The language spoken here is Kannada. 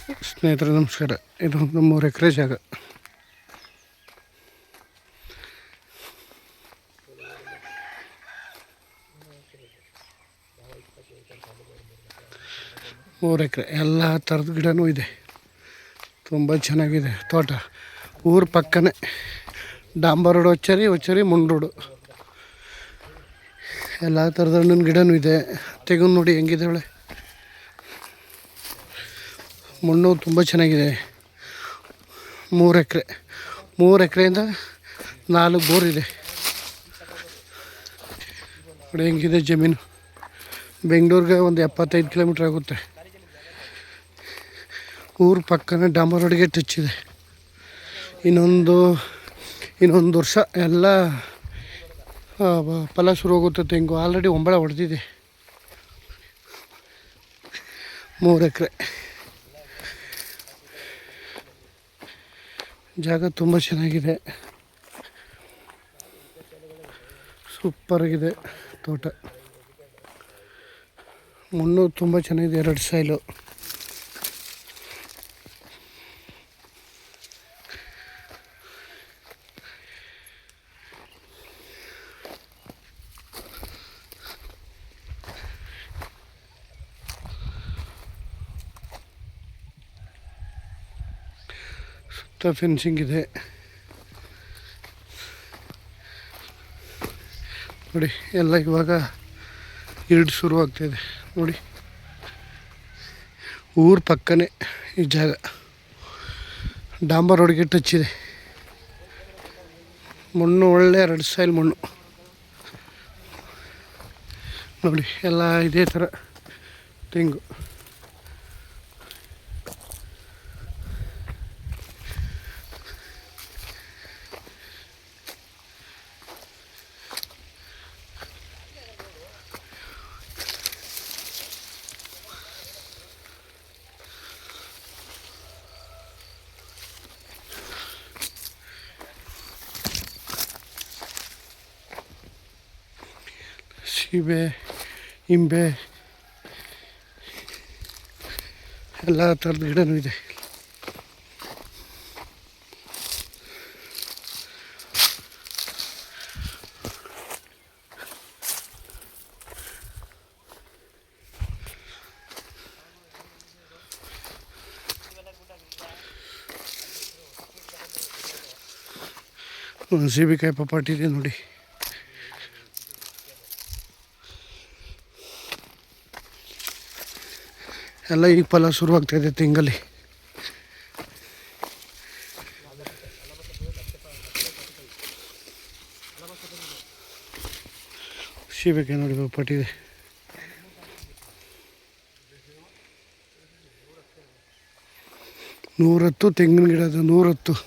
ಸ್ನೇಹಿತರೆ ನಮಸ್ಕಾರ. ಇದು ಒಂದು 3 ಎಕರೆ ಜಾಗ. ಮೂರು ಎಕರೆ ಎಲ್ಲ ಥರದ ಗಿಡನೂ ಇದೆ. ತುಂಬ ಚೆನ್ನಾಗಿದೆ ತೋಟ. ಊರ ಪಕ್ಕನೇ ಡಾಂಬರ್ ರೋಡ್, ಒಚ್ಚರಿ ಮುಂಡೋಡು ಎಲ್ಲ ಥರದ ಹಣ್ಣಿನ ಗಿಡನೂ ಇದೆ. ತೆಗೆದು ನೋಡಿ ಹೆಂಗಿದೆ ಒಳ್ಳೆ. ಮಣ್ಣು ತುಂಬ ಚೆನ್ನಾಗಿದೆ. 3 ಎಕರೆಯಿಂದ 4 ಬೋರ್ ಇದೆ ನೋಡಿ. ಹೆಂಗಿದೆ ಜಮೀನು. ಬೆಂಗಳೂರಿಗೆ ಒಂದು 75 ಕಿಲೋಮೀಟ್ರ್ ಆಗುತ್ತೆ. ಊರ ಪಕ್ಕನೇ ಡಾಂಬರ್ ರೋಡ್ಗೆ ಟಚ್ ಇದೆ. ಇನ್ನೊಂದು ವರ್ಷ ಎಲ್ಲ ಫಲ ಶುರು ಹೋಗುತ್ತೆ. ತೆಂಗು ಆಲ್ರೆಡಿ ಒಂಬಳ ಹೊಡೆದಿದೆ. 3 ಎಕರೆ ಜಾಗ ತುಂಬ ಚೆನ್ನಾಗಿದೆ. ಸೂಪರಾಗಿದೆ ತೋಟ. ಮಣ್ಣು ತುಂಬ ಚೆನ್ನಾಗಿದೆ. 2 ಸಾಯಿಲು. ಸುತ್ತ ಫೆನ್ಸಿಂಗ್ ಇದೆ ನೋಡಿ. ಎಲ್ಲ ಇವಾಗ ಇಲ್ಡ್ ಶುರುವಾಗ್ತಾಯಿದೆ ನೋಡಿ. ಊರ ಪಕ್ಕನೇ ಈ ಜಾಗ. ಡಾಂಬರ್ ರೋಡ್ಗೆ ಟಚ್ ಇದೆ. ಮಣ್ಣು ಒಳ್ಳೆ 2 ಸಾಯಿಲ್ ಮಣ್ಣು ನೋಡಿ. ಎಲ್ಲ ಇದೇ ಥರ ತೆಂಗು. ಸೀಬೆ, ಇಂಬೆ ಎಲ್ಲ ಥರದ ಗಿಡನೂ ಇದೆ. ಸೀಬೆಕಾಯಿ ಪಪಾಟಿ ಇದೆ ನೋಡಿ. ಎಲ್ಲ ಈಗ ಫಲ ಶುರುವಾಗ್ತಾಯಿದೆ ತೆಂಗಲ್ಲಿ. ಸೀಬೆಕಾಯಿ ನೋಡಿ ಪಪಾಟಿದೆ. 110 ತೆಂಗಿನ ಗಿಡ ಅದು. 110